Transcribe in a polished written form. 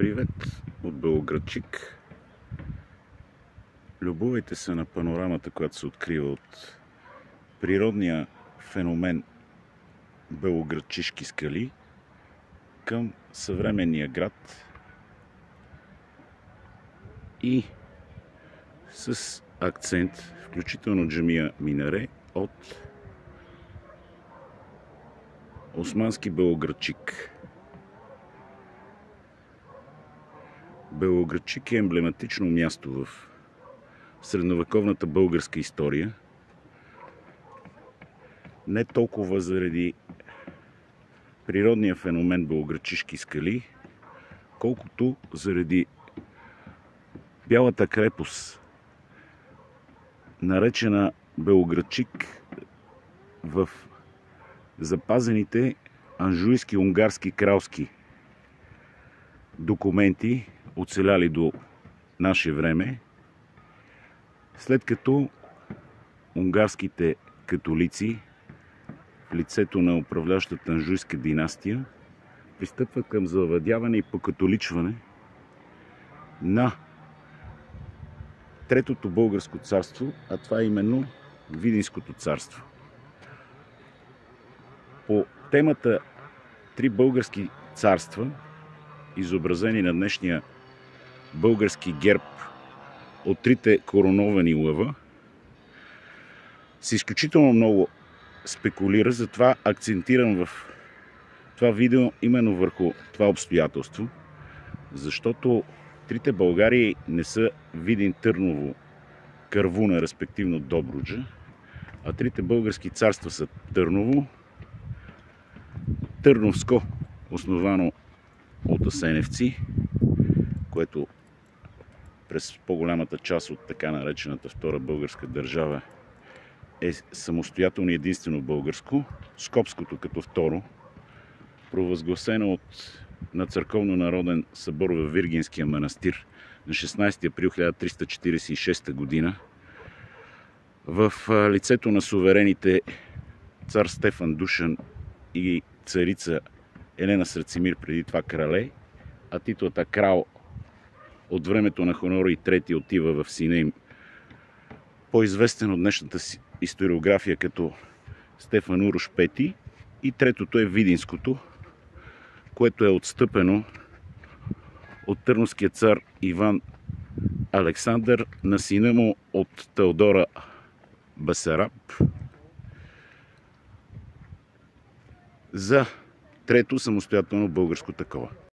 Привет от Белоградчик. Любувайте се на панорамата, която се открива от природния феномен Белоградчишки скали към съвременния град и с акцент, включително джамия Минаре от османски Белоградчик. Белоградчик е емблематично място в средновековната българска история. Не толкова заради природния феномен Белоградчишки скали, колкото заради бялата крепост, наречена Белоградчик в запазените анжуйски унгарски кралски документи, оцеляли до наше време, след като унгарските католици в лицето на управляващата анжуйска династия пристъпват към завладяване и покатоличване на Третото българско царство, а това е именно Видинското царство. По темата Три български царства, изобразени на днешния български герб от трите короновани лъва, се изключително много спекулира, затова акцентирам в това видео именно върху това обстоятелство, защото трите Българии не са Видин, Търново, Кървуна, респективно Добруджа, а трите български царства са Търново, Търновско, основано от асеневци, което през по-голямата част от така наречената Втора българска държава е самостоятелно и единствено българско, Скопското като второ, провъзгласено на Църковно-народен събор във Виргинския манастир на 16 април 1346 година в лицето на суверените цар Стефан Душан и царица Елена Срацимир, преди това крале, а титлата крал от времето на Хонорий III отива в сина им, по-известен от днешната историография като Стефан Урош V, и третото е Видинското, което е отстъпено от търновския цар Иван Александър на сина му от Теодора Басараб за трето самостоятелно българско такова.